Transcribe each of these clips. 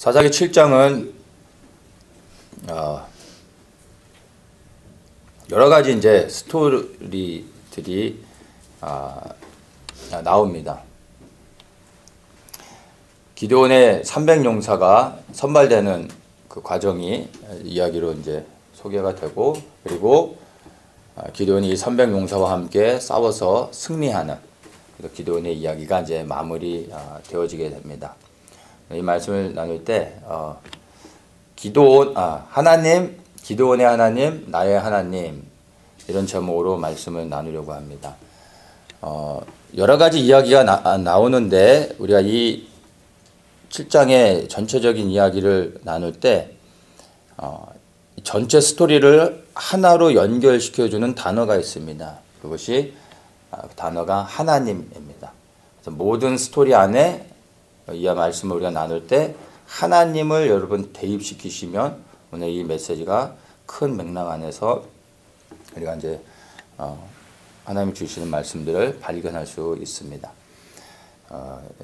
사사기 7장은 여러 가지 이제 스토리들이 나옵니다. 기드온의 300용사가 선발되는 그 과정이 이야기로 이제 소개가 되고, 그리고 기드온이 이 300용사와 함께 싸워서 승리하는 기드온의 이야기가 이제 마무리 되어지게 됩니다. 이 말씀을 나눌 때 하나님, 기드온의 하나님, 나의 하나님, 이런 제목으로 말씀을 나누려고 합니다. 여러 가지 이야기가 나오는데 우리가 이 7장의 전체적인 이야기를 나눌 때 전체 스토리를 하나로 연결시켜주는 단어가 있습니다. 그것이 단어가 하나님입니다. 그래서 모든 스토리 안에 이 말씀을 우리가 나눌 때 하나님을 여러분 대입시키시면 오늘 이 메시지가 큰 맥락 안에서 우리가 이제 하나님이 주시는 말씀들을 발견할 수 있습니다.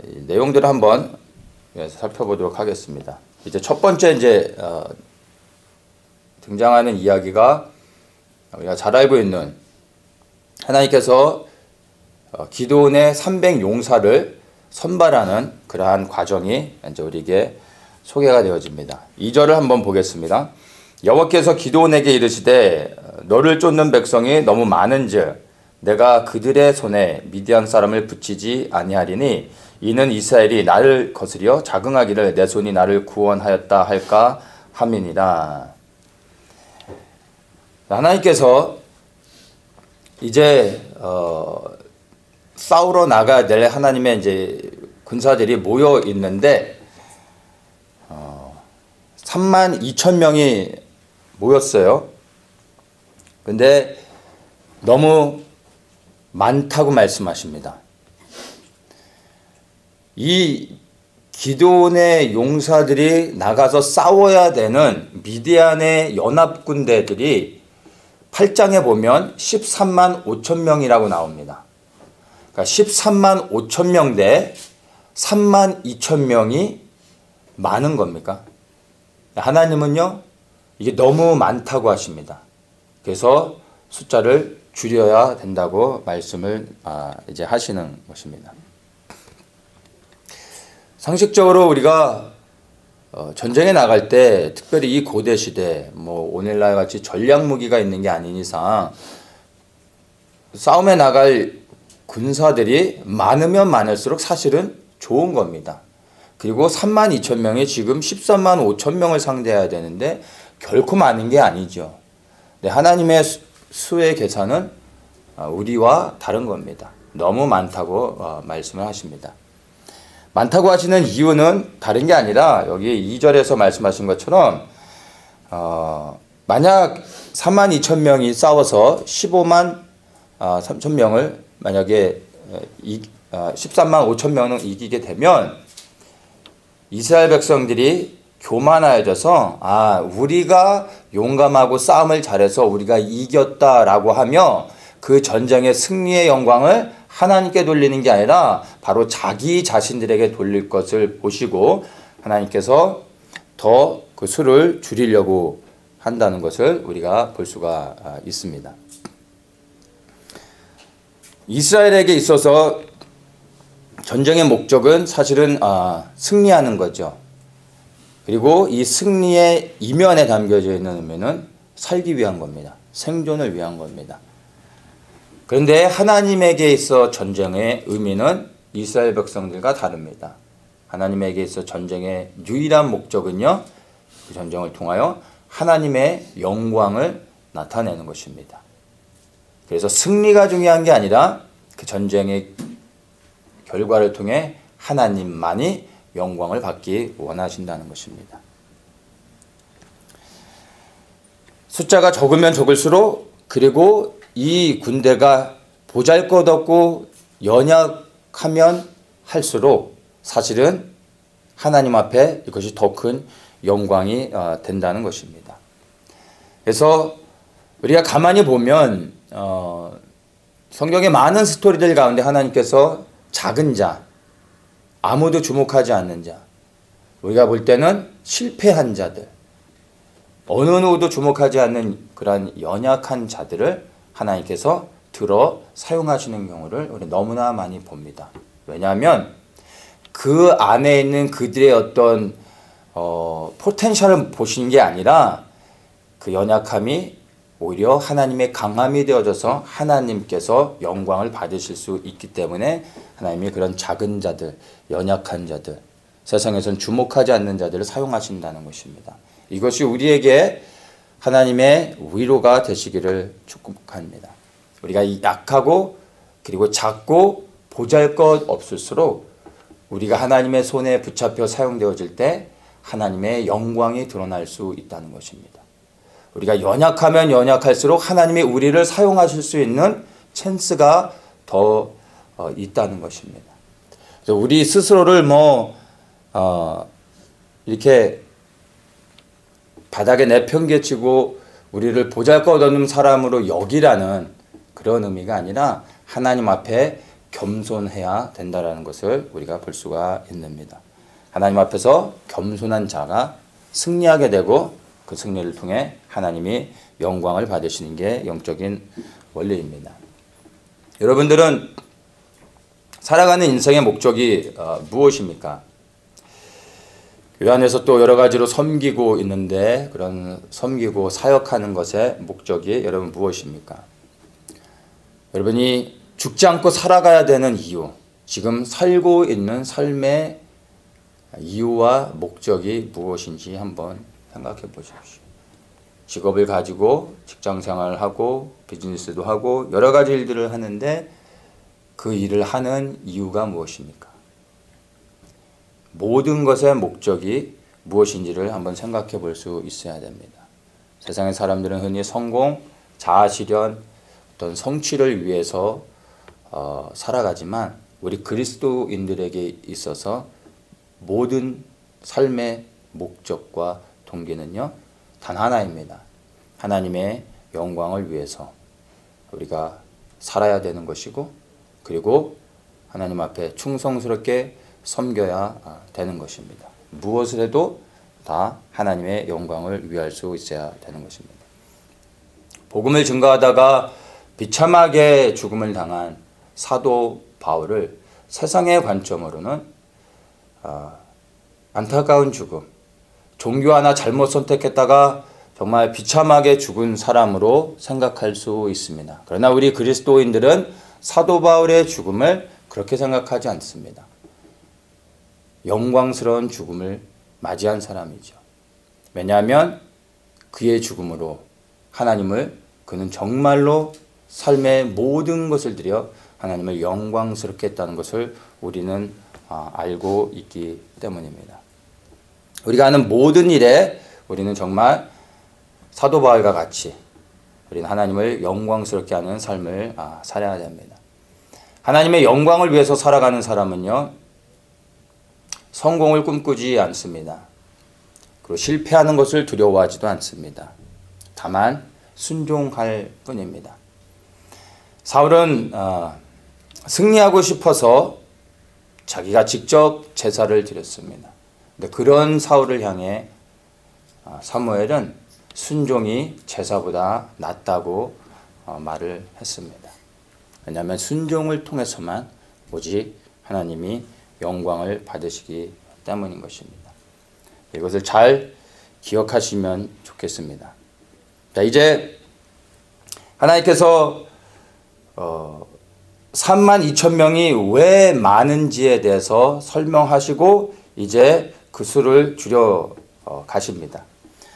이 내용들을 한번 살펴보도록 하겠습니다. 이제 첫 번째 이제 등장하는 이야기가 우리가 잘 알고 있는 하나님께서 기드온의 300용사를 선발하는 그러한 과정이 이제 우리에게 소개가 되어집니다. 2절을 한번 보겠습니다. 여호와께서 기드온에게 이르시되 너를 쫓는 백성이 너무 많은즉 내가 그들의 손에 미디안 사람을 붙이지 아니하리니 이는 이스라엘이 나를 거스려 자긍하기를 내 손이 나를 구원하였다 할까 함이니라. 하나님께서 이제 싸우러 나가야 될 하나님의 이제 군사들이 모여 있는데 32,000명이 모였어요. 근데 너무 많다고 말씀하십니다. 이 기드온의 용사들이 나가서 싸워야 되는 미디안의 연합군대들이 8장에 보면 13만 5천 명이라고 나옵니다. 그러니까 13만 5천 명 대 3만 2천 명이 많은 겁니까? 하나님은요, 이게 너무 많다고 하십니다. 그래서 숫자를 줄여야 된다고 말씀을 이제 하시는 것입니다. 상식적으로 우리가 전쟁에 나갈 때, 특별히 이 고대 시대, 오늘날 같이 전략 무기가 있는 게 아닌 이상 싸움에 나갈 군사들이 많으면 많을수록 사실은 좋은 겁니다. 그리고 3만 2천 명이 지금 13만 5천 명을 상대해야 되는데 결코 많은 게 아니죠. 하나님의 수의 계산은 우리와 다른 겁니다. 너무 많다고 말씀을 하십니다. 많다고 하시는 이유는 다른 게 아니라 여기 2절에서 말씀하신 것처럼 만약 3만 2천 명이 싸워서 15만 3천 명을 만약에 13만 5천 명을 이기게 되면 이스라엘 백성들이 교만하여져서 우리가 용감하고 싸움을 잘해서 우리가 이겼다라고 하며 그 전쟁의 승리의 영광을 하나님께 돌리는 게 아니라 바로 자기 자신들에게 돌릴 것을 보시고 하나님께서 더 그 수를 줄이려고 한다는 것을 우리가 볼 수가 있습니다. 이스라엘에게 있어서 전쟁의 목적은 사실은 승리하는 거죠. 그리고 이 승리의 이면에 담겨져 있는 의미는 살기 위한 겁니다. 생존을 위한 겁니다. 그런데 하나님에게 있어 전쟁의 의미는 이스라엘 백성들과 다릅니다. 하나님에게 있어 전쟁의 유일한 목적은요, 그 전쟁을 통하여 하나님의 영광을 나타내는 것입니다. 그래서 승리가 중요한 게 아니라 그 전쟁의 결과를 통해 하나님만이 영광을 받기 원하신다는 것입니다. 숫자가 적으면 적을수록, 그리고 이 군대가 보잘것없고 연약하면 할수록 사실은 하나님 앞에 이것이 더 큰 영광이 된다는 것입니다. 그래서 우리가 가만히 보면 성경의 많은 스토리들 가운데 하나님께서 작은 자, 아무도 주목하지 않는 자, 우리가 볼 때는 실패한 자들, 어느 누구도 주목하지 않는 그러한 연약한 자들을 하나님께서 들어 사용하시는 경우를 우리 너무나 많이 봅니다. 왜냐하면 그 안에 있는 그들의 어떤 포텐셜을 보시는 게 아니라 그 연약함이 오히려 하나님의 강함이 되어져서 하나님께서 영광을 받으실 수 있기 때문에 하나님이 그런 작은 자들, 연약한 자들, 세상에선 주목하지 않는 자들을 사용하신다는 것입니다. 이것이 우리에게 하나님의 위로가 되시기를 축복합니다. 우리가 약하고 그리고 작고 보잘것없을수록 우리가 하나님의 손에 붙잡혀 사용되어질 때 하나님의 영광이 드러날 수 있다는 것입니다. 우리가 연약하면 연약할수록 하나님이 우리를 사용하실 수 있는 찬스가 더 있다는 것입니다. 그래서 우리 스스로를 이렇게 바닥에 내팽개치고 우리를 보잘것없는 사람으로 여기라는 그런 의미가 아니라 하나님 앞에 겸손해야 된다는 것을 우리가 볼 수가 있습니다. 하나님 앞에서 겸손한 자가 승리하게 되고 그 승리를 통해 하나님이 영광을 받으시는 게 영적인 원리입니다. 여러분들은 살아가는 인생의 목적이 무엇입니까? 교회 안에서 또 여러 가지로 섬기고 있는데 그런 섬기고 사역하는 것의 목적이 여러분 무엇입니까? 여러분이 죽지 않고 살아가야 되는 이유, 지금 살고 있는 삶의 이유와 목적이 무엇인지 한번 생각해 보십시오. 직업을 가지고 직장 생활을 하고 비즈니스도 하고 여러 가지 일들을 하는데 그 일을 하는 이유가 무엇입니까? 모든 것의 목적이 무엇인지를 한번 생각해 볼 수 있어야 됩니다. 세상의 사람들은 흔히 성공, 자아실현, 어떤 성취를 위해서 살아가지만 우리 그리스도인들에게 있어서 모든 삶의 목적과 동기는요, 단 하나입니다. 하나님의 영광을 위해서 우리가 살아야 되는 것이고 그리고 하나님 앞에 충성스럽게 섬겨야 되는 것입니다. 무엇을 해도 다 하나님의 영광을 위할 수 있어야 되는 것입니다. 복음을 증거하다가 비참하게 죽음을 당한 사도 바울을 세상의 관점으로는 안타까운 죽음, 종교 하나 잘못 선택했다가 정말 비참하게 죽은 사람으로 생각할 수 있습니다. 그러나 우리 그리스도인들은 사도 바울의 죽음을 그렇게 생각하지 않습니다. 영광스러운 죽음을 맞이한 사람이죠. 왜냐하면 그의 죽음으로 하나님을 그는 정말로 삶의 모든 것을 들여 하나님을 영광스럽게 했다는 것을 우리는 알고 있기 때문입니다. 우리가 하는 모든 일에 우리는 정말 사도 바울과 같이 우리는 하나님을 영광스럽게 하는 삶을 살아야 됩니다. 하나님의 영광을 위해서 살아가는 사람은요, 성공을 꿈꾸지 않습니다. 그리고 실패하는 것을 두려워하지도 않습니다. 다만 순종할 뿐입니다. 사울은 승리하고 싶어서 자기가 직접 제사를 드렸습니다. 근데 그런 사울을 향해 사무엘은 순종이 제사보다 낫다고 말을 했습니다. 왜냐하면 순종을 통해서만 오직 하나님이 영광을 받으시기 때문인 것입니다. 이것을 잘 기억하시면 좋겠습니다. 자, 이제 하나님께서 32,000명이 왜 많은지에 대해서 설명하시고 이제 그 수를 줄여 가십니다.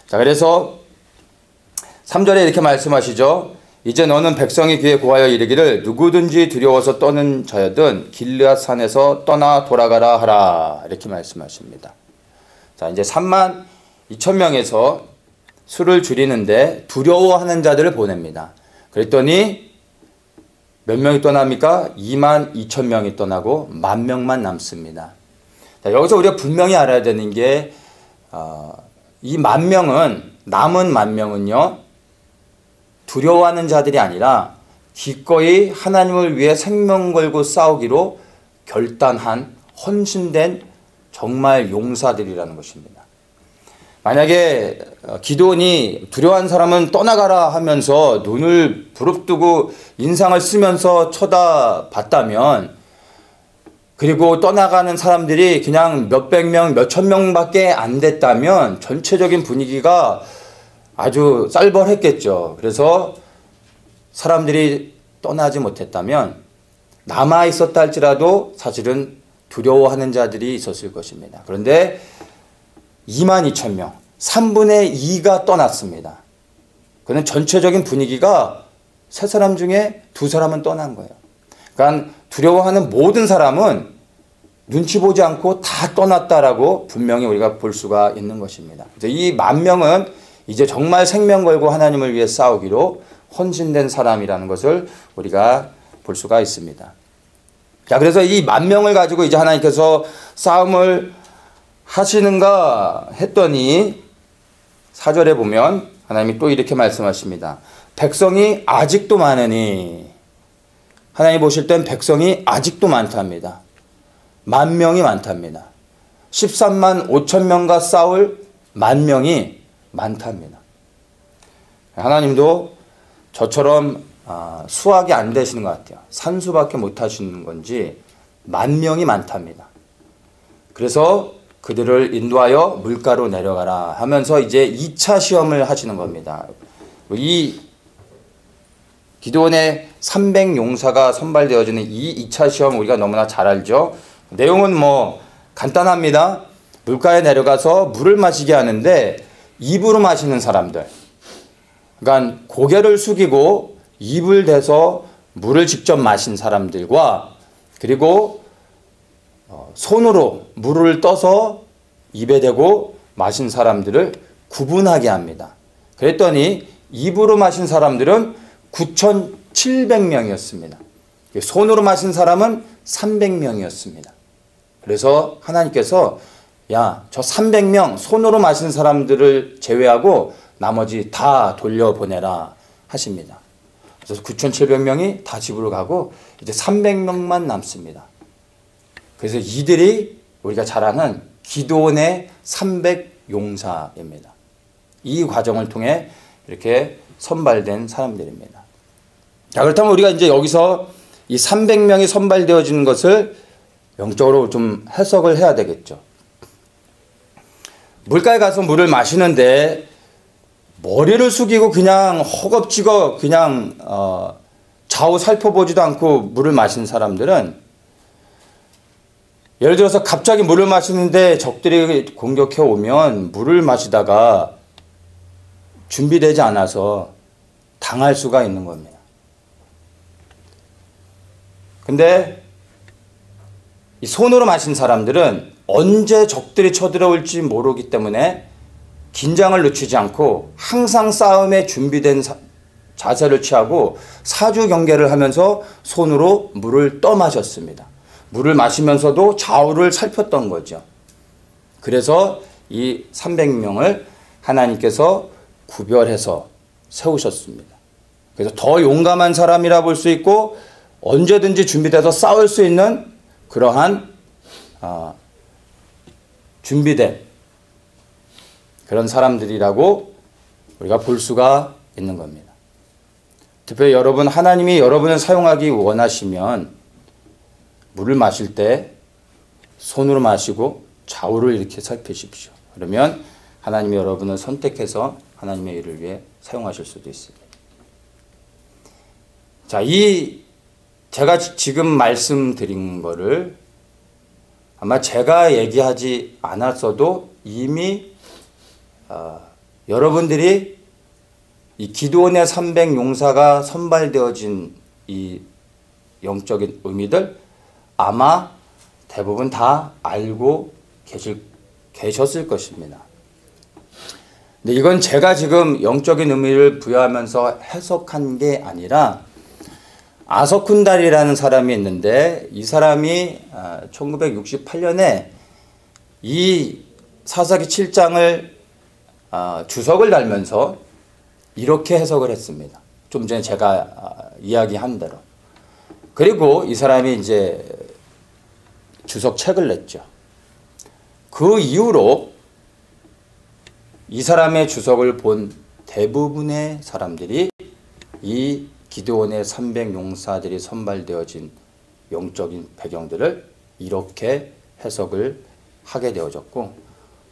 자, 그래서 3절에 이렇게 말씀하시죠. 이제 너는 백성의 귀에 고하여 이르기를 누구든지 두려워서 떠는 자여든 길르앗 산에서 떠나 돌아가라 하라. 이렇게 말씀하십니다. 자, 이제 32,000명에서 수를 줄이는데 두려워하는 자들을 보냅니다. 그랬더니 몇 명이 떠납니까? 22,000명이 떠나고 10,000명만 남습니다. 자, 여기서 우리가 분명히 알아야 되는 게 이 10,000명은 남은 10,000명은요 두려워하는 자들이 아니라 기꺼이 하나님을 위해 생명 걸고 싸우기로 결단한 헌신된 정말 용사들이라는 것입니다. 만약에 기드온이 두려워한 사람은 떠나가라 하면서 눈을 부릅뜨고 인상을 쓰면서 쳐다봤다면, 그리고 떠나가는 사람들이 그냥 몇백 명, 몇천 명밖에 안 됐다면 전체적인 분위기가 아주 쌀벌했겠죠. 그래서 사람들이 떠나지 못했다면 남아 있었다 할지라도 사실은 두려워하는 자들이 있었을 것입니다. 그런데 22,000명, 3분의 2가 떠났습니다. 그는 전체적인 분위기가 3사람 중에 2사람은 떠난 거예요. 그러니까 두려워하는 모든 사람은 눈치 보지 않고 다 떠났다라고 분명히 우리가 볼 수가 있는 것입니다. 그래서 이 10,000명은 이제 정말 생명 걸고 하나님을 위해 싸우기로 헌신된 사람이라는 것을 우리가 볼 수가 있습니다. 자, 그래서 이 10,000명을 가지고 이제 하나님께서 싸움을 하시는가 했더니 4절에 보면 하나님이 또 이렇게 말씀하십니다. 백성이 아직도 많으니, 하나님 보실 땐 백성이 아직도 많답니다. 10,000명이 많답니다. 13만 5천 명과 싸울 10,000명이 많답니다. 하나님도 저처럼 수학이 안 되시는 것 같아요. 산수밖에 못 하시는 건지 10,000명이 많답니다. 그래서 그들을 인도하여 물가로 내려가라 하면서 이제 2차 시험을 하시는 겁니다. 이 기드온의 300용사가 선발되어지는 이 2차 시험 우리가 너무나 잘 알죠. 내용은 뭐 간단합니다. 물가에 내려가서 물을 마시게 하는데 입으로 마시는 사람들, 그러니까 고개를 숙이고 입을 대서 물을 직접 마신 사람들과, 그리고 손으로 물을 떠서 입에 대고 마신 사람들을 구분하게 합니다. 그랬더니 입으로 마신 사람들은 9,700명이었습니다. 손으로 마신 사람은 300명이었습니다. 그래서 하나님께서 야, 저 300명 손으로 마신 사람들을 제외하고 나머지 다 돌려보내라 하십니다. 그래서 9,700명이 다 집으로 가고 이제 300명만 남습니다. 그래서 이들이 우리가 잘 아는 기드온의 300용사입니다. 이 과정을 통해 이렇게 선발된 사람들입니다. 자, 그렇다면 우리가 이제 여기서 이 300명이 선발되어지는 것을 영적으로 좀 해석을 해야 되겠죠. 물가에 가서 물을 마시는데 머리를 숙이고 그냥 허겁지겁 그냥 좌우 살펴보지도 않고 물을 마시는 사람들은, 예를 들어서 갑자기 물을 마시는데 적들이 공격해 오면 물을 마시다가 준비되지 않아서 당할 수가 있는 겁니다. 근데 이 손으로 마신 사람들은 언제 적들이 쳐들어올지 모르기 때문에 긴장을 늦추지 않고 항상 싸움에 준비된 자세를 취하고 사주 경계를 하면서 손으로 물을 떠 마셨습니다. 물을 마시면서도 좌우를 살폈던 거죠. 그래서 이 300명을 하나님께서 구별해서 세우셨습니다. 그래서 더 용감한 사람이라 볼 수 있고 언제든지 준비돼서 싸울 수 있는 그러한 준비된 그런 사람들이라고 우리가 볼 수가 있는 겁니다. 특별히 여러분, 하나님이 여러분을 사용하기 원하시면 물을 마실 때 손으로 마시고 좌우를 이렇게 살피십시오. 그러면 하나님이 여러분을 선택해서 하나님의 일을 위해 사용하실 수도 있습니다. 자, 제가 지금 말씀드린 거를 아마 제가 얘기하지 않았어도 이미 여러분들이 이 기드온의 300용사가 선발되어진 이 영적인 의미들 아마 대부분 다 알고 계셨을 것입니다. 근데 이건 제가 지금 영적인 의미를 부여하면서 해석한 게 아니라 아서쿤달이라는 사람이 있는데, 이 사람이 1968년에 이 사사기 7장을 주석을 달면서 이렇게 해석을 했습니다. 좀 전에 제가 이야기한 대로. 그리고 이 사람이 이제 주석 책을 냈죠. 그 이후로 이 사람의 주석을 본 대부분의 사람들이 이 기드온의 300용사들이 선발되어진 영적인 배경들을 이렇게 해석을 하게 되어졌고,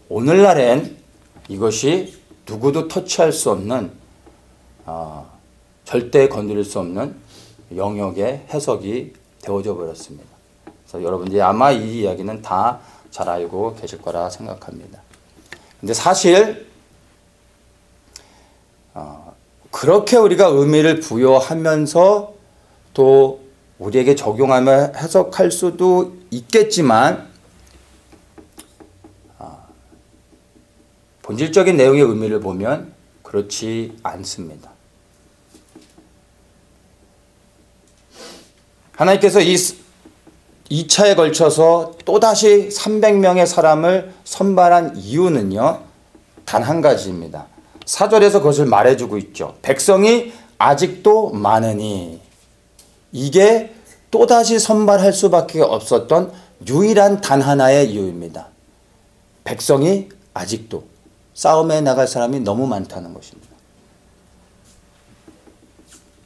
오늘날엔 이것이 누구도 터치할 수 없는 절대 건드릴 수 없는 영역의 해석이 되어져 버렸습니다. 그래서 여러분들이 아마 이 이야기는 다 잘 알고 계실 거라 생각합니다. 근데 사실 그렇게 우리가 의미를 부여하면서 또 우리에게 적용하며 해석할 수도 있겠지만, 본질적인 내용의 의미를 보면 그렇지 않습니다. 하나님께서 이 2차에 걸쳐서 또다시 300명의 사람을 선발한 이유는요, 단 한 가지입니다. 4절에서 그것을 말해주고 있죠. 백성이 아직도 많으니. 이게 또다시 선발할 수밖에 없었던 유일한 단 하나의 이유입니다. 백성이 아직도 싸움에 나갈 사람이 너무 많다는 것입니다.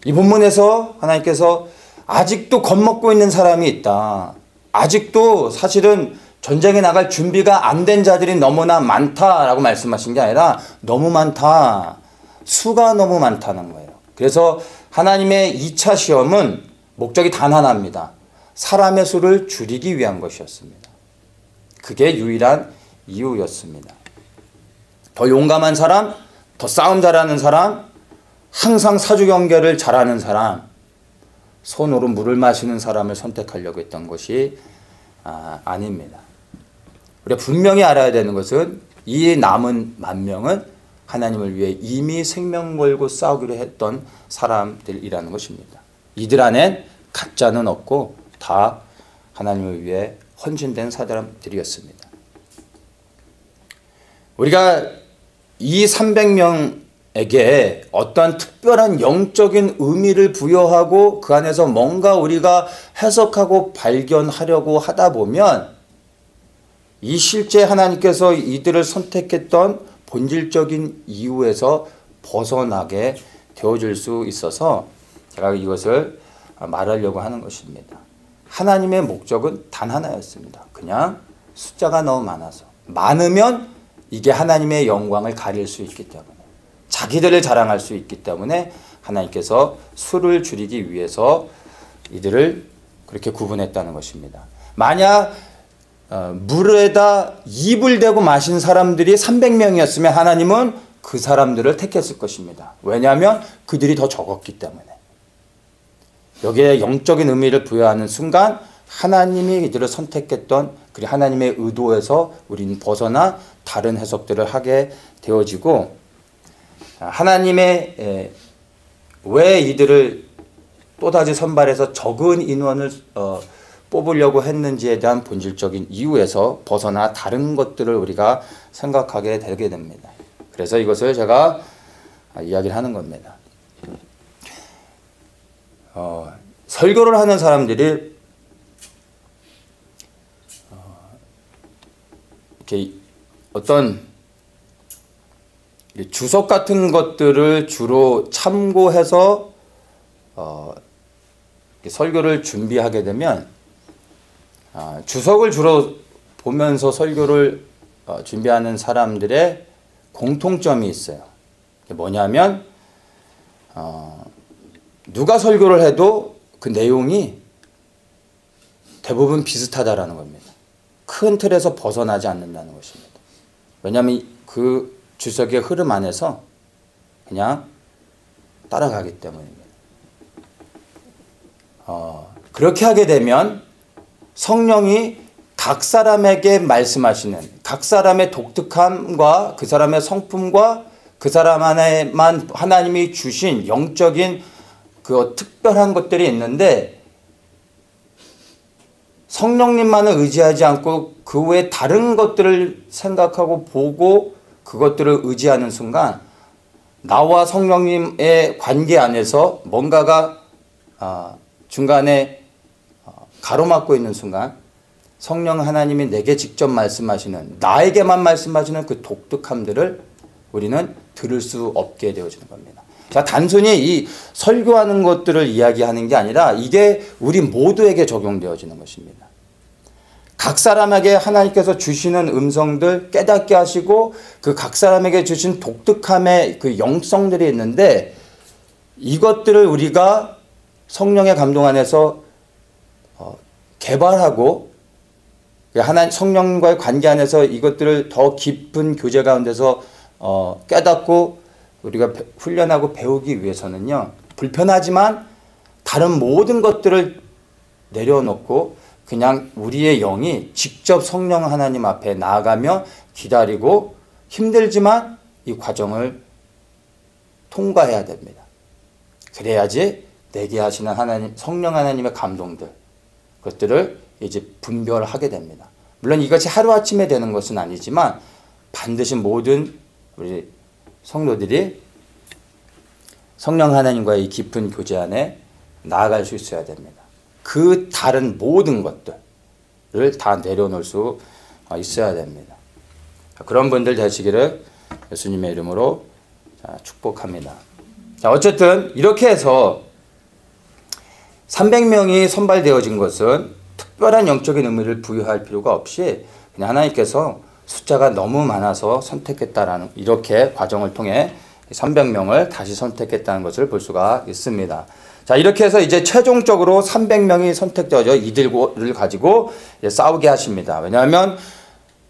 이 본문에서 하나님께서 아직도 겁먹고 있는 사람이 있다. 아직도 사실은 전쟁에 나갈 준비가 안 된 자들이 너무나 많다라고 말씀하신 게 아니라 너무 많다. 수가 너무 많다는 거예요. 그래서 하나님의 2차 시험은 목적이 단 하나입니다. 사람의 수를 줄이기 위한 것이었습니다. 그게 유일한 이유였습니다. 더 용감한 사람, 더 싸움 잘하는 사람, 항상 사주경계를 잘하는 사람, 손으로 물을 마시는 사람을 선택하려고 했던 것이 아닙니다. 우리가 분명히 알아야 되는 것은 이 남은 10,000명은 하나님을 위해 이미 생명 걸고 싸우기로 했던 사람들이라는 것입니다. 이들 안엔 가짜는 없고 다 하나님을 위해 헌신된 사람들이었습니다. 우리가 이 300명에게 어떤 특별한 영적인 의미를 부여하고 그 안에서 뭔가 우리가 해석하고 발견하려고 하다 보면 이 실제 하나님께서 이들을 선택했던 본질적인 이유에서 벗어나게 되어질 수 있어서 제가 이것을 말하려고 하는 것입니다. 하나님의 목적은 단 하나였습니다. 그냥 숫자가 너무 많아서. 많으면 이게 하나님의 영광을 가릴 수 있기 때문에, 자기들을 자랑할 수 있기 때문에 하나님께서 수를 줄이기 위해서 이들을 그렇게 구분했다는 것입니다. 만약 물에다 입을 대고 마신 사람들이 300명이었으면 하나님은 그 사람들을 택했을 것입니다. 왜냐하면 그들이 더 적었기 때문에. 여기에 영적인 의미를 부여하는 순간 하나님이 이들을 선택했던 그 하나님의 의도에서 우리는 벗어나 다른 해석들을 하게 되어지고, 하나님의 왜 이들을 또다시 선발해서 적은 인원을 뽑으려고 했는지에 대한 본질적인 이유에서 벗어나 다른 것들을 우리가 생각하게 되게 됩니다. 그래서 이것을 제가 이야기를 하는 겁니다. 설교를 하는 사람들이 이렇게 어떤 주석 같은 것들을 주로 참고해서 설교를 준비하게 되면 주석을 주로 보면서 설교를 준비하는 사람들의 공통점이 있어요. 뭐냐면 누가 설교를 해도 그 내용이 대부분 비슷하다라는 겁니다. 큰 틀에서 벗어나지 않는다는 것입니다. 왜냐하면 그 주석의 흐름 안에서 그냥 따라가기 때문입니다. 그렇게 하게 되면 성령이 각 사람에게 말씀하시는 각 사람의 독특함과 그 사람의 성품과 그 사람 안에만 하나님이 주신 영적인 그 특별한 것들이 있는데, 성령님만을 의지하지 않고 그 외에 다른 것들을 생각하고 보고 그것들을 의지하는 순간 나와 성령님의 관계 안에서 뭔가가 중간에 가로막고 있는 순간 성령 하나님이 내게 직접 말씀하시는, 나에게만 말씀하시는 그 독특함들을 우리는 들을 수 없게 되어지는 겁니다. 자, 단순히 이 설교하는 것들을 이야기하는 게 아니라 이게 우리 모두에게 적용되어지는 것입니다. 각 사람에게 하나님께서 주시는 음성들 깨닫게 하시고 그 각 사람에게 주신 독특함의 그 영성들이 있는데 이것들을 우리가 성령의 감동 안에서 개발하고 하나님 성령과의 관계 안에서 이것들을 더 깊은 교제 가운데서 깨닫고 우리가 훈련하고 배우기 위해서는요, 불편하지만 다른 모든 것들을 내려놓고 그냥 우리의 영이 직접 성령 하나님 앞에 나아가며 기다리고 힘들지만 이 과정을 통과해야 됩니다. 그래야지 내게 하시는 하나님, 성령 하나님의 감동들, 그것들을 이제 분별하게 됩니다. 물론 이것이 하루아침에 되는 것은 아니지만 반드시 모든 우리 성도들이 성령 하나님과의 이 깊은 교제 안에 나아갈 수 있어야 됩니다. 그 다른 모든 것들을 다 내려놓을 수 있어야 됩니다. 그런 분들 되시기를 예수님의 이름으로 축복합니다. 자, 어쨌든 이렇게 해서 300명이 선발되어진 것은 특별한 영적인 의미를 부여할 필요가 없이 그냥 하나님께서 숫자가 너무 많아서 선택했다라는 이렇게 과정을 통해 300명을 다시 선택했다는 것을 볼 수가 있습니다. 자, 이렇게 해서 이제 최종적으로 300명이 선택되어져 이들을 가지고 싸우게 하십니다. 왜냐하면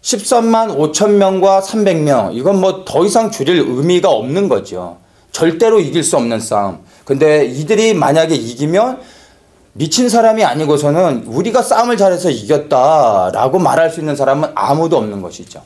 13만 5천 명과 300명, 이건 뭐 더 이상 줄일 의미가 없는 거죠. 절대로 이길 수 없는 싸움. 근데 이들이 만약에 이기면 미친 사람이 아니고서는 우리가 싸움을 잘해서 이겼다라고 말할 수 있는 사람은 아무도 없는 것이죠.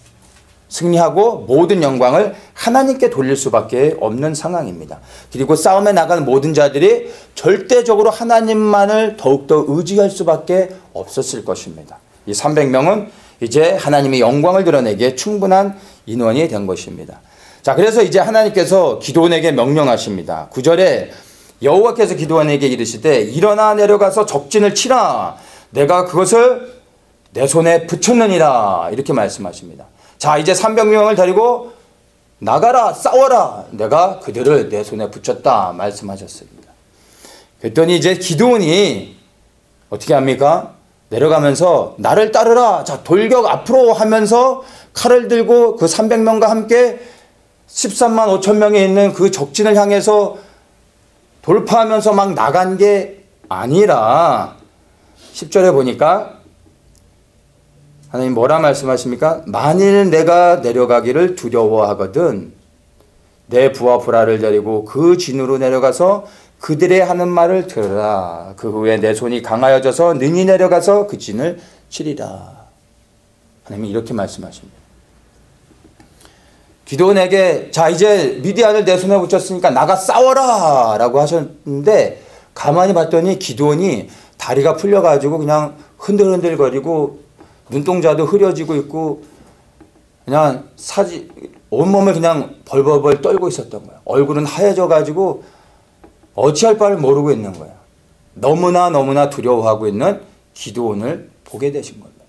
승리하고 모든 영광을 하나님께 돌릴 수밖에 없는 상황입니다. 그리고 싸움에 나가는 모든 자들이 절대적으로 하나님만을 더욱더 의지할 수밖에 없었을 것입니다. 이 300명은 이제 하나님의 영광을 드러내기에 충분한 인원이 된 것입니다. 자, 그래서 이제 하나님께서 기드온에게 명령하십니다. 9절에 여호와께서 기드온에게 이르시되 일어나 내려가서 적진을 치라. 내가 그것을 내 손에 붙였느니라. 이렇게 말씀하십니다. 자, 이제 300명을 데리고 나가라, 싸워라. 내가 그들을 내 손에 붙였다 말씀하셨습니다. 그랬더니 이제 기드온이 어떻게 합니까? 내려가면서 나를 따르라. 자, 돌격 앞으로 하면서 칼을 들고 그 300명과 함께 13만 5천 명에 있는 그 적진을 향해서 돌파하면서 막 나간 게 아니라 10절에 보니까 하나님 뭐라 말씀하십니까? 만일 내가 내려가기를 두려워하거든 내 부하 브라를 데리고 그 진으로 내려가서 그들의 하는 말을 들으라. 그 후에 내 손이 강하여져서 능히 내려가서 그 진을 치리라. 하나님이 이렇게 말씀하십니다. 기드온에게 자, 이제 미디안을 내 손에 붙였으니까 나가 싸워라 라고 하셨는데 가만히 봤더니 기드온이 다리가 풀려가지고 그냥 흔들흔들거리고 눈동자도 흐려지고 있고 그냥 온몸을 그냥 벌벌벌 떨고 있었던 거예요. 얼굴은 하얘져가지고 어찌할 바를 모르고 있는 거예요. 너무나 두려워하고 있는 기드온을 보게 되신 겁니다.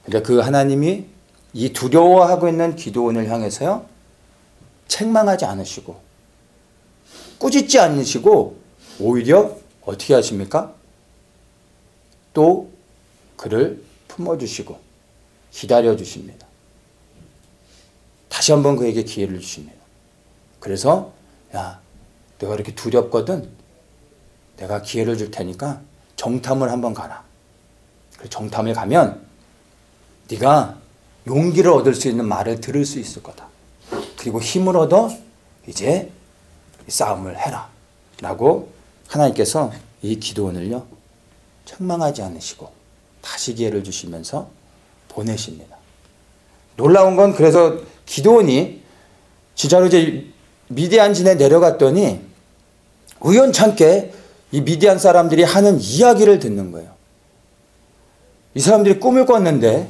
그러니까 그 하나님이 이 두려워하고 있는 기드온을 향해서요, 책망하지 않으시고 꾸짖지 않으시고 오히려 어떻게 하십니까? 또 그를 품어주시고 기다려주십니다. 다시 한번 그에게 기회를 주십니다. 그래서 야, 내가 이렇게 두렵거든. 내가 기회를 줄 테니까 정탐을 한번 가라. 그 정탐을 가면 네가 용기를 얻을 수 있는 말을 들을 수 있을 거다. 그리고 힘을 얻어 이제 싸움을 해라. 라고 하나님께서 이 기드온을요, 책망하지 않으시고 다시 기회를 주시면서 보내십니다. 놀라운 건 그래서 기드온이 진짜로 이제 미디안 진에 내려갔더니 우연찮게 이 미디안 사람들이 하는 이야기를 듣는 거예요. 이 사람들이 꿈을 꿨는데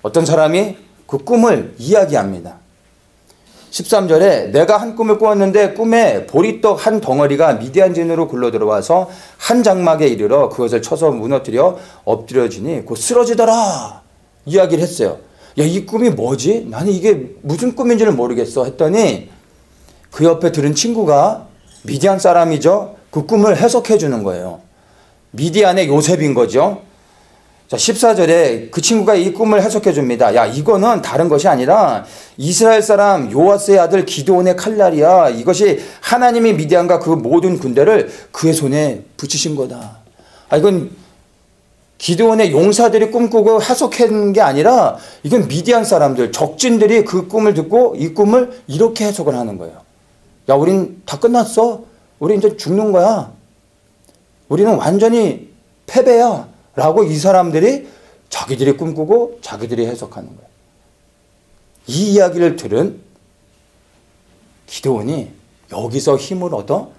어떤 사람이 그 꿈을 이야기합니다. 13절에 내가 한 꿈을 꾸었는데 꿈에 보리떡 한 덩어리가 미디안진으로 굴러 들어와서 한 장막에 이르러 그것을 쳐서 무너뜨려 엎드려지니 곧 쓰러지더라 이야기를 했어요. 야, 이 꿈이 뭐지? 나는 이게 무슨 꿈인지를 모르겠어 했더니 그 옆에 들은 친구가 미디안 사람이죠. 그 꿈을 해석해 주는 거예요. 미디안의 요셉인 거죠. 자, 14절에 그 친구가 이 꿈을 해석해 줍니다. 야, 이거는 다른 것이 아니라 이스라엘 사람 요아스의 아들 기드온의 칼날이야. 이것이 하나님이 미디안과 그 모든 군대를 그의 손에 붙이신 거다. 아, 이건 기드온의 용사들이 꿈꾸고 해석한 게 아니라 이건 미디안 사람들, 적진들이 그 꿈을 듣고 이 꿈을 이렇게 해석을 하는 거예요. 야, 우린 다 끝났어. 우리 이제 죽는 거야. 우리는 완전히 패배야. 라고 이 사람들이 자기들이 꿈꾸고 자기들이 해석하는 거예요. 이 이야기를 들은 기드온이 여기서 힘을 얻어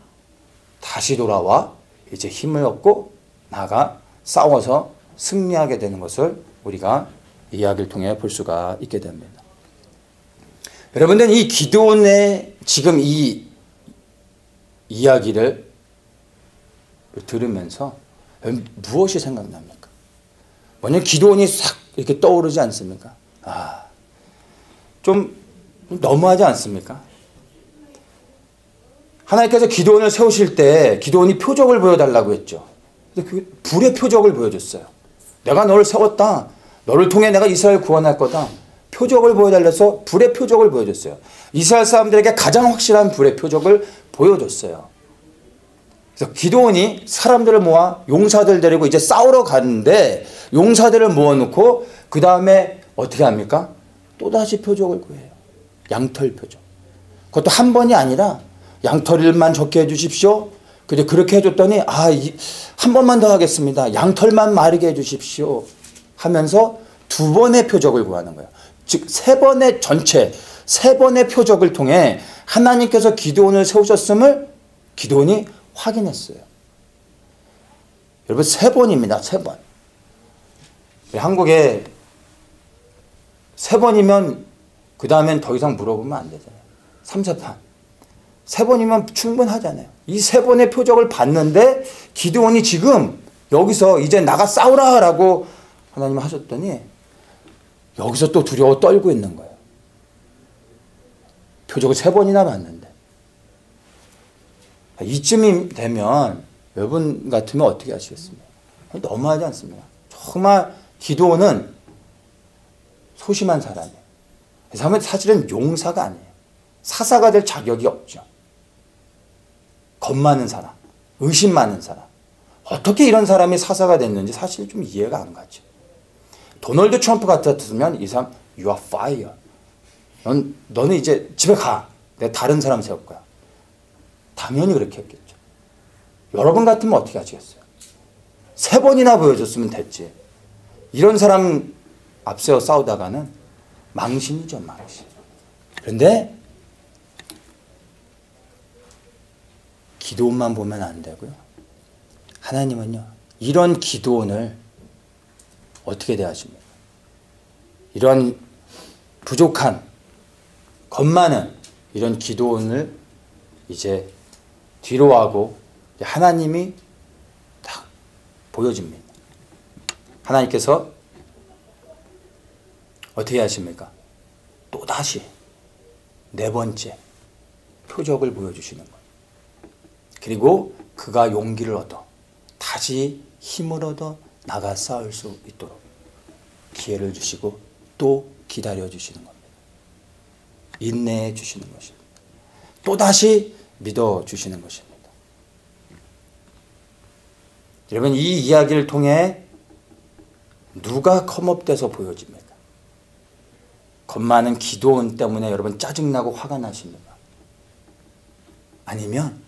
다시 돌아와 이제 힘을 얻고 나가 싸워서 승리하게 되는 것을 우리가 이야기를 통해 볼 수가 있게 됩니다. 여러분들 이 기드온의 지금 이 이야기를 들으면서 무엇이 생각납니까? 먼저 기드온이 싹 이렇게 떠오르지 않습니까? 아, 좀 너무하지 않습니까? 하나님께서 기드온을 세우실 때 기드온이 표적을 보여달라고 했죠. 근데 그 불의 표적을 보여줬어요. 내가 너를 세웠다. 너를 통해 내가 이스라엘 구원할 거다. 표적을 보여달라서 불의 표적을 보여줬어요. 이스라엘 사람들에게 가장 확실한 불의 표적을 보여줬어요. 그래서 기드온이 사람들을 모아 용사들 데리고 이제 싸우러 가는데 용사들을 모아놓고 그 다음에 어떻게 합니까? 또다시 표적을 구해요. 양털 표적. 그것도 한 번이 아니라 양털만 적게 해주십시오. 근데 그렇게 해줬더니 한 번만 더 하겠습니다. 양털만 마르게 해주십시오. 하면서 두 번의 표적을 구하는 거예요. 즉 세 번의 표적을 통해 하나님께서 기드온을 세우셨음을 기드온이 확인했어요. 여러분 3번입니다. 3번. 한국에 3번이면 그 다음엔 더 이상 물어보면 안 되잖아요. 3, 4판. 3번이면 충분하잖아요. 이 3번의 표적을 봤는데 기드온이 지금 여기서 이제 나가 싸우라 라고 하나님 하셨더니 여기서 또 두려워 떨고 있는 거예요. 표적을 3번이나 봤는데. 이쯤이 되면 여러분 같으면 어떻게 하시겠습니까? 너무하지 않습니까? 정말 기드온은 소심한 사람이에요. 그 사람은 사실은 용사가 아니에요. 사사가 될 자격이 없죠. 겁 많은 사람, 의심 많은 사람. 어떻게 이런 사람이 사사가 됐는지 사실 좀 이해가 안 가죠. 도널드 트럼프 같았으면 이 사람 you are fired. 너는 이제 집에 가. 내가 다른 사람 세울 거야. 당연히 그렇게 했겠죠. 여러분 같으면 어떻게 하시겠어요? 3번이나 보여줬으면 됐지. 이런 사람 앞세워 싸우다가는 망신이죠, 망신. 그런데 기드온만 보면 안 되고요. 하나님은요, 이런 기드온을 어떻게 대하십니까? 이런 부족한, 겁 많은 이런 기드온을 이제 뒤로 하고 하나님이 딱 보여집니다. 하나님께서 어떻게 하십니까? 또다시 4번째 표적을 보여주시는 거예요. 그리고 그가 용기를 얻어 다시 힘을 얻어 나가 싸울 수 있도록 기회를 주시고 또 기다려 주시는 겁니다. 인내해 주시는 것입니다. 또다시 믿어 주시는 것입니다. 여러분, 이 이야기를 통해 누가 컴업돼서 보여집니까? 겁 많은 기드온 때문에 여러분 짜증나고 화가 나십니까? 아니면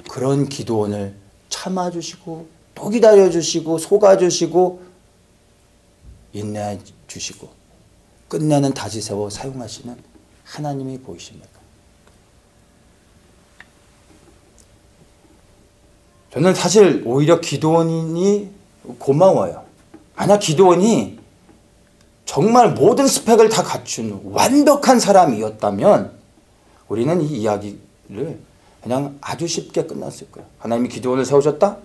그런 기드온을 참아주시고 또 기다려주시고 속아주시고 인내해 주시고 끝내는 다시 세워 사용하시는 하나님이 보이십니까? 저는 사실 오히려 기드온이 고마워요. 만약 기드온이 정말 모든 스펙을 다 갖춘 완벽한 사람이었다면 우리는 이 이야기를 그냥 아주 쉽게 끝났을 거예요. 하나님이 기드온을 세우셨다.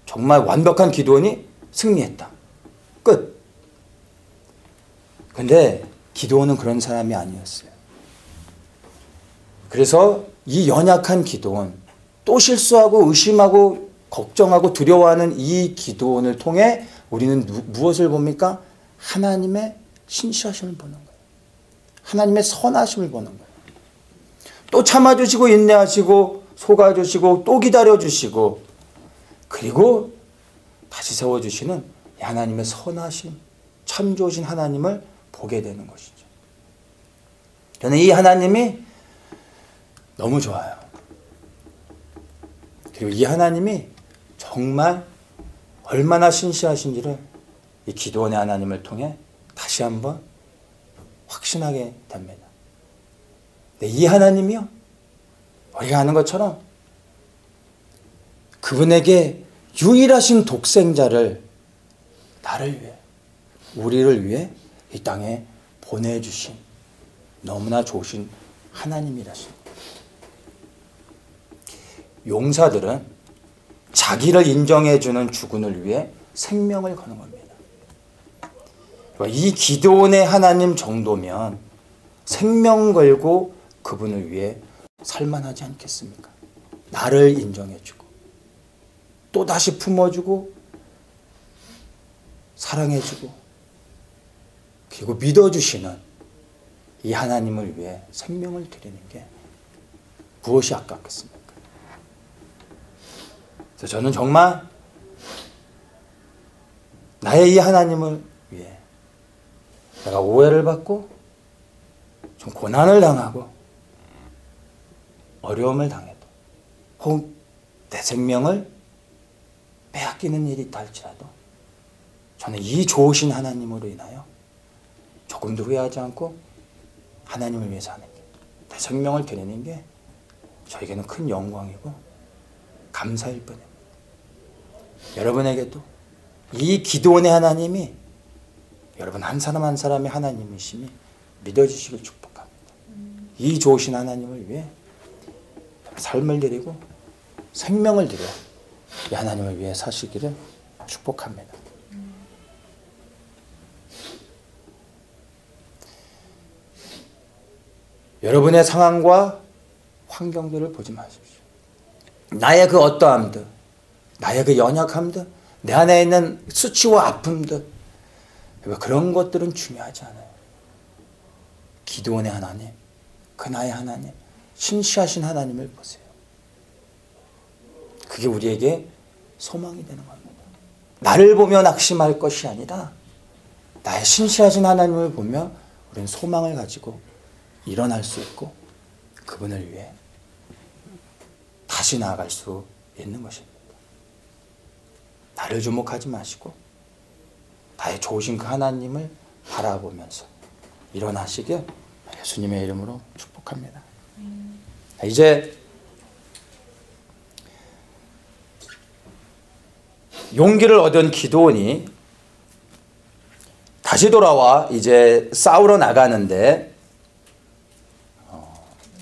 정말 완벽한 기드온이 승리했다. 끝. 근데 기드온은 그런 사람이 아니었어요. 그래서 이 연약한 기드온, 또 실수하고 의심하고 걱정하고 두려워하는 이 기드온을 통해 우리는 무엇을 봅니까? 하나님의 신실하심을 보는 거예요. 하나님의 선하심을 보는 거예요. 또 참아주시고 인내하시고 속아주시고 또 기다려주시고 그리고 다시 세워주시는 하나님의 선하심, 참 좋으신 하나님을 보게 되는 것이죠. 저는 이 하나님이 너무 좋아요. 그리고 이 하나님이 정말 얼마나 신실하신지를 이 기드온의 하나님을 통해 다시 한번 확신하게 됩니다. 근데 이 하나님이요, 우리가 아는 것처럼 그분에게 유일하신 독생자를 나를 위해, 우리를 위해 이 땅에 보내주신 너무나 좋으신 하나님이라십니다. 용사들은 자기를 인정해주는 주군을 위해 생명을 거는 겁니다. 이 기드온의 하나님 정도면 생명 걸고 그분을 위해 살만하지 않겠습니까? 나를 인정해주고 또다시 품어주고 사랑해주고 그리고 믿어주시는 이 하나님을 위해 생명을 드리는 게 무엇이 아깝겠습니까? 그래서 저는 정말 나의 이 하나님을 위해 내가 오해를 받고 좀 고난을 당하고 어려움을 당해도 혹 내 생명을 빼앗기는 일이 있다 할지라도 저는 이 좋으신 하나님으로 인하여 조금도 후회하지 않고 하나님을 위해서 하는 게, 내 생명을 드리는 게 저에게는 큰 영광이고 감사일 뿐입니다. 여러분에게도 이 기드온의 하나님이 여러분 한 사람 한 사람의 하나님이심이 믿어주시길 축복합니다. 이 좋으신 하나님을 위해 삶을 드리고 생명을 드려 이 하나님을 위해 사시기를 축복합니다. 여러분의 상황과 환경들을 보지 마십시오. 나의 그 어떠함들, 나의 그 연약함들, 내 안에 있는 수치와 아픔들, 그런 것들은 중요하지 않아요. 기드온의 하나님, 그 나의 하나님, 신실하신 하나님을 보세요. 그게 우리에게 소망이 되는 겁니다. 나를 보며 낙심할 것이 아니라 나의 신실하신 하나님을 보며 우리는 소망을 가지고 일어날 수 있고 그분을 위해 다시 나아갈 수 있는 것입니다. 나를 주목하지 마시고 나의 좋으신 그 하나님을 바라보면서 일어나시길 예수님의 이름으로 축복합니다. 이제 용기를 얻은 기드온이 다시 돌아와 이제 싸우러 나가는데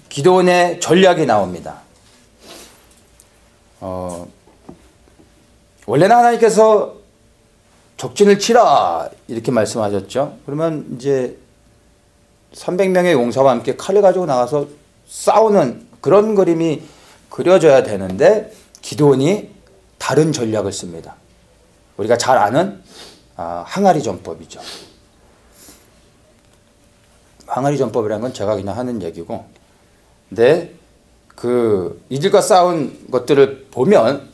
기드온의 전략이 나옵니다. 원래는 하나님께서 적진을 치라 이렇게 말씀하셨죠. 그러면 이제 300명의 용사와 함께 칼을 가지고 나가서 싸우는 그런 그림이 그려져야 되는데 기드온이 다른 전략을 씁니다. 우리가 잘 아는 항아리 전법이죠. 항아리 전법이라는 건 제가 그냥 하는 얘기고, 근데 이들과 싸운 것들을 보면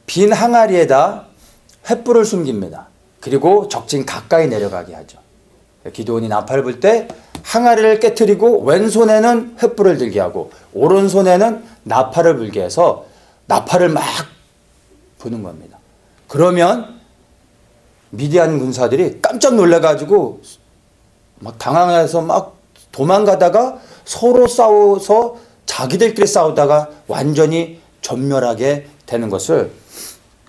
빈 항아리에다 횃불을 숨깁니다. 그리고 적진 가까이 내려가게 하죠. 기드온이 나팔을 불 때 항아리를 깨트리고 왼손에는 횃불을 들게 하고 오른손에는 나팔을 불게 해서 나팔을 막 부는 겁니다. 그러면 미디안 군사들이 깜짝 놀라가지고 막 당황해서 막 도망가다가 서로 싸워서 자기들끼리 싸우다가 완전히 전멸하게 되는 것을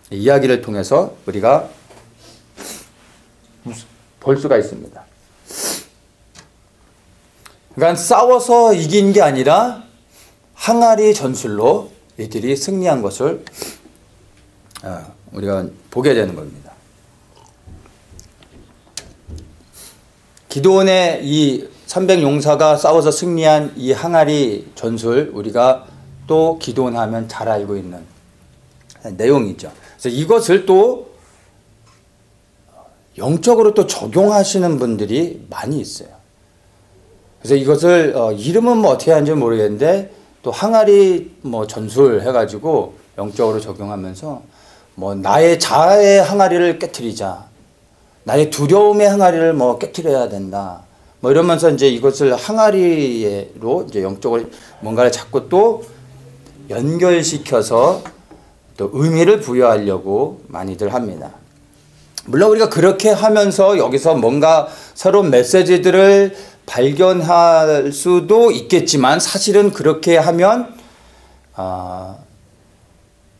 이야기를 통해서 우리가 볼 수가 있습니다. 그러니까 싸워서 이긴 게 아니라 항아리 전술로 이들이 승리한 것을 우리가 보게 되는 겁니다. 기드온의 이 300용사가 싸워서 승리한 이 항아리 전술, 우리가 또 기드온 하면 잘 알고 있는 내용이죠. 그래서 이것을 또 영적으로 또 적용하시는 분들이 많이 있어요. 그래서 이것을 이름은 뭐 어떻게 하는지 모르겠는데, 또 항아리 뭐 전술 해가지고 영적으로 적용하면서 뭐 나의 자아의 항아리를 깨트리자, 나의 두려움의 항아리를 뭐 깨트려야 된다, 뭐 이러면서 이제 이것을 항아리로 이제 영적으로 뭔가를 자꾸 또 연결시켜서 또 의미를 부여하려고 많이들 합니다. 물론 우리가 그렇게 하면서 여기서 뭔가 새로운 메시지들을 발견할 수도 있겠지만, 사실은 그렇게 하면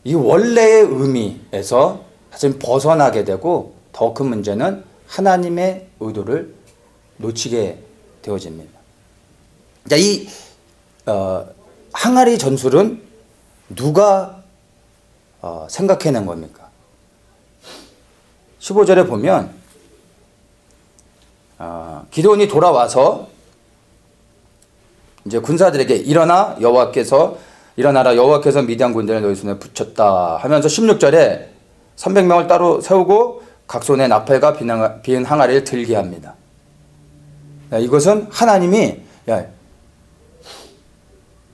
이 원래의 의미에서 사실 벗어나게 되고, 더 큰 문제는 하나님의 의도를 놓치게 되어집니다. 자, 이 항아리 전술은 누가 생각해낸 겁니까? 15절에 보면 기드온이 돌아와서 이제 군사들에게 일어나라, 여호와께서 미디안 군대를 너희 손에 붙였다 하면서 16절에 300명을 따로 세우고 각 손에 나팔과 빈 항아리를 들게 합니다. 이것은 하나님이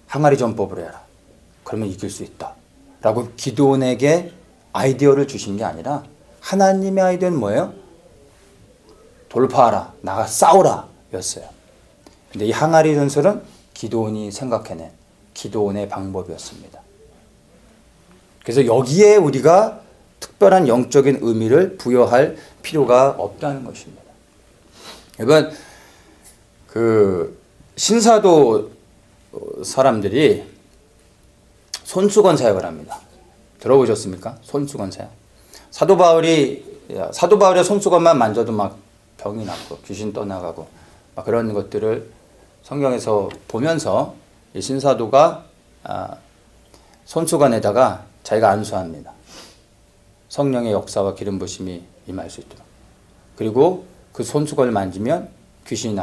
항아리 전법으로 해라, 그러면 이길 수 있다 라고 기드온에게 아이디어를 주신 게 아니라, 하나님의 아이디어는 뭐예요? 돌파하라, 나가 싸우라 였어요. 근데 이 항아리 전술은 기드온이 생각해낸 기드온의 방법이었습니다. 그래서 여기에 우리가 특별한 영적인 의미를 부여할 필요가 없다는 것입니다. 여러분, 그 신사도 사람들이 손수건 사역을 합니다. 들어보셨습니까? 손수건 사역. 사도 바울의 손수건만 만져도 막 병이 났고 귀신 떠나가고 막 그런 것들을 성경에서 보면서 이 신사도가 손수건에다가 자기가 안수합니다. 성령의 역사와 기름 부심이 임할 수 있도록. 그리고 그 손수건을 만지면 귀신이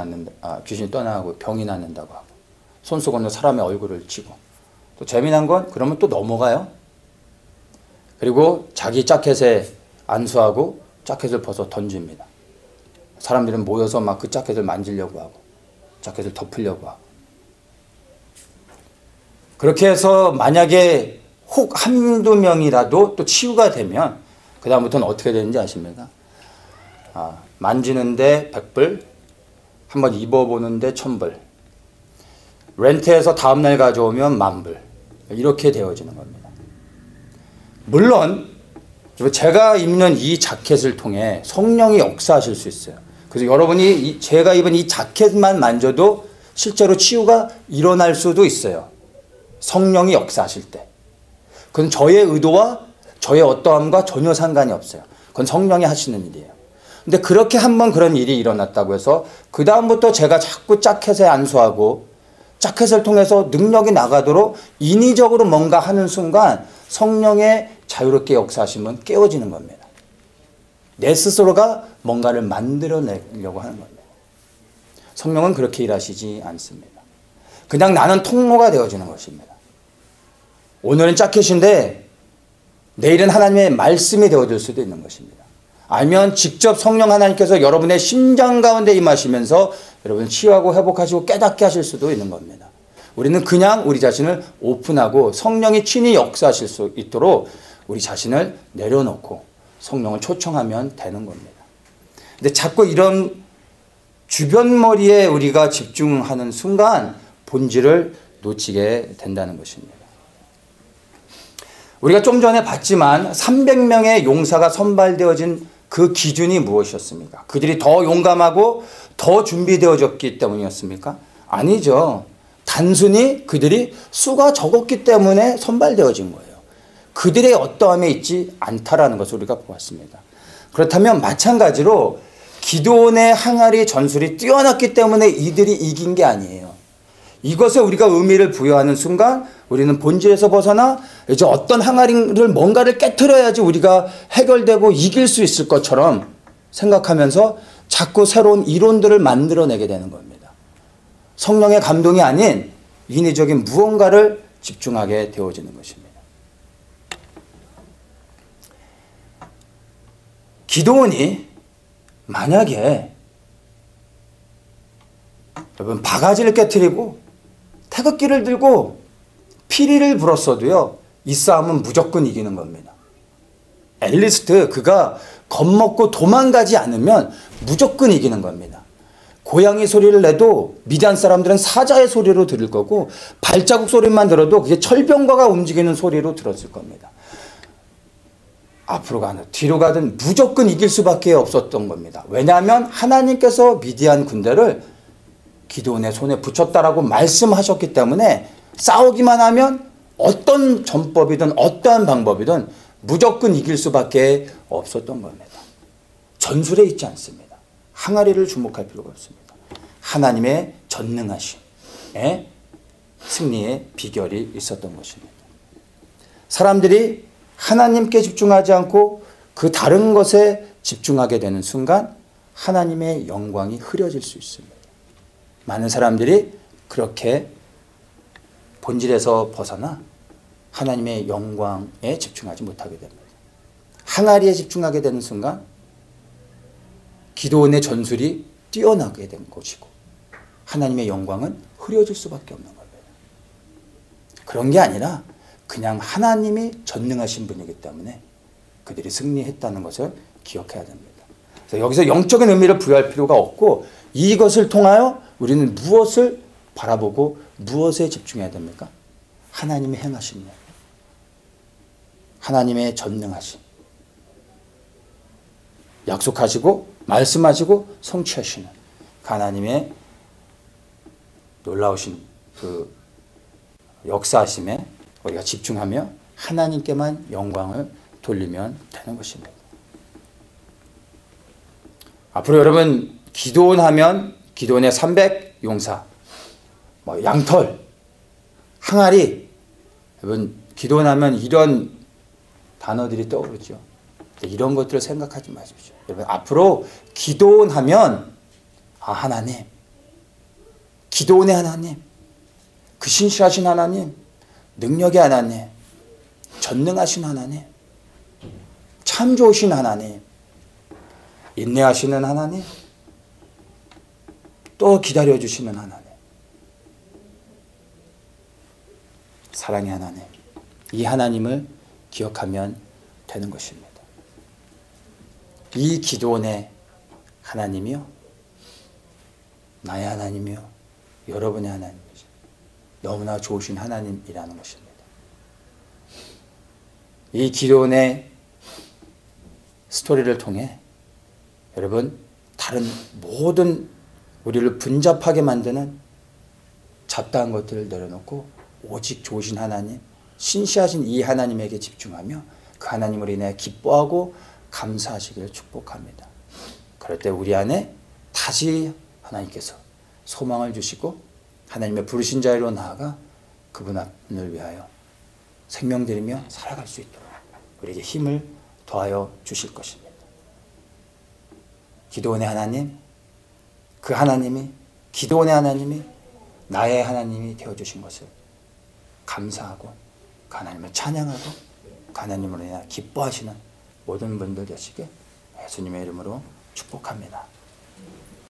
떠나가고 병이 낫는다고 하고, 손수건으로 사람의 얼굴을 치고, 또 재미난 건 그러면 또 넘어가요. 그리고 자기 자켓에 안수하고 자켓을 벗어 던집니다. 사람들은 모여서 막 그 자켓을 만지려고 하고 자켓을 덮으려고 하고. 그렇게 해서 만약에 혹 한두 명이라도 또 치유가 되면 그 다음부터는 어떻게 되는지 아십니까? 만지는데 100불, 한번 입어보는데 1000불, 렌트해서 다음날 가져오면 10,000불, 이렇게 되어지는 겁니다. 물론 제가 입는 이 자켓을 통해 성령이 역사하실 수 있어요. 그래서 여러분이 제가 입은 이 자켓만 만져도 실제로 치유가 일어날 수도 있어요. 성령이 역사하실 때. 그건 저의 의도와 저의 어떠함과 전혀 상관이 없어요. 그건 성령이 하시는 일이에요. 근데 그렇게 한번 그런 일이 일어났다고 해서 그 다음부터 제가 자꾸 자켓에 안수하고 자켓을 통해서 능력이 나가도록 인위적으로 뭔가 하는 순간 성령의 자유롭게 역사하시면 깨어지는 겁니다. 내 스스로가 뭔가를 만들어내려고 하는 겁니다. 성령은 그렇게 일하시지 않습니다. 그냥 나는 통로가 되어지는 것입니다. 오늘은 자켓인데 내일은 하나님의 말씀이 되어질 수도 있는 것입니다. 아니면 직접 성령 하나님께서 여러분의 심장 가운데 임하시면서 여러분을 치유하고 회복하시고 깨닫게 하실 수도 있는 겁니다. 우리는 그냥 우리 자신을 오픈하고 성령이 친히 역사하실 수 있도록 우리 자신을 내려놓고 성령을 초청하면 되는 겁니다. 근데 자꾸 이런 주변머리에 우리가 집중하는 순간 본질을 놓치게 된다는 것입니다. 우리가 좀 전에 봤지만 300명의 용사가 선발되어진 그 기준이 무엇이었습니까? 그들이 더 용감하고 더 준비되어졌기 때문이었습니까? 아니죠. 단순히 그들이 수가 적었기 때문에 선발되어진 거예요. 그들의 어떠함에 있지 않다라는 것을 우리가 보았습니다. 그렇다면 마찬가지로 기드온의 항아리 전술이 뛰어났기 때문에 이들이 이긴 게 아니에요. 이것에 우리가 의미를 부여하는 순간 우리는 본질에서 벗어나 이제 어떤 항아리를 뭔가를 깨트려야지 우리가 해결되고 이길 수 있을 것처럼 생각하면서 자꾸 새로운 이론들을 만들어내게 되는 겁니다. 성령의 감동이 아닌 인위적인 무언가를 집중하게 되어지는 것입니다. 기드온이 만약에 여러분 바가지를 깨트리고 태극기를 들고 피리를 불었어도요, 이 싸움은 무조건 이기는 겁니다. 앨리스트, 그가 겁먹고 도망가지 않으면 무조건 이기는 겁니다. 고양이 소리를 내도 미디안 사람들은 사자의 소리로 들을 거고, 발자국 소리만 들어도 그게 철병거가 움직이는 소리로 들었을 겁니다. 앞으로 가든 뒤로 가든 무조건 이길 수밖에 없었던 겁니다. 왜냐하면 하나님께서 미디안 군대를 기드온의 손에 붙였다라고 말씀하셨기 때문에 싸우기만 하면 어떤 전법이든 어떠한 방법이든 무조건 이길 수밖에 없었던 겁니다. 전술에 있지 않습니다. 항아리를 주목할 필요가 없습니다. 하나님의 전능하심에 승리의 비결이 있었던 것입니다. 사람들이 하나님께 집중하지 않고 그 다른 것에 집중하게 되는 순간 하나님의 영광이 흐려질 수 있습니다. 많은 사람들이 그렇게 본질에서 벗어나 하나님의 영광에 집중하지 못하게 됩니다. 항아리에 집중하게 되는 순간 기드온의 전술이 뛰어나게 된 것이고 하나님의 영광은 흐려질 수밖에 없는 겁니다. 그런 게 아니라 그냥 하나님이 전능하신 분이기 때문에 그들이 승리했다는 것을 기억해야 됩니다. 그래서 여기서 영적인 의미를 부여할 필요가 없고 이것을 통하여 우리는 무엇을 바라보고 무엇에 집중해야 됩니까? 하나님의 행하신 일, 하나님의 전능하심, 약속하시고 말씀하시고 성취하시는 하나님의 놀라우신 그 역사하심에 우리가 집중하며 하나님께만 영광을 돌리면 되는 것입니다. 앞으로 여러분 기드온 하면 기드온의 300 용사, 양털, 항아리, 여러분 기드온 하면 이런 단어들이 떠오르죠. 이런 것들을 생각하지 마십시오. 여러분 앞으로 기드온 하면 하나님, 기드온의 하나님, 그 신실하신 하나님, 능력의 하나님, 전능하신 하나님, 참 좋으신 하나님, 인내하시는 하나님, 또 기다려주시는 하나님, 사랑의 하나님, 이 하나님을 기억하면 되는 것입니다. 이 기드온의 하나님이요, 나의 하나님이요, 여러분의 하나님이죠. 너무나 좋으신 하나님이라는 것입니다. 이 기드온의 스토리를 통해 여러분 다른 모든 우리를 분잡하게 만드는 잡다한 것들을 내려놓고 오직 좋으신 하나님, 신실하신 이 하나님에게 집중하며 그 하나님으로 인해 기뻐하고 감사하시기를 축복합니다. 그럴 때 우리 안에 다시 하나님께서 소망을 주시고 하나님의 부르신 자리로 나아가 그분을 위하여 생명 드리며 살아갈 수 있도록 우리에게 힘을 더하여 주실 것입니다. 기드온의 하나님, 그 하나님이, 기드온의 하나님이 나의 하나님이 되어주신 것을 감사하고 그 하나님을 찬양하고 그 하나님으로 인해 기뻐하시는 모든 분들 되시길 예수님의 이름으로 축복합니다.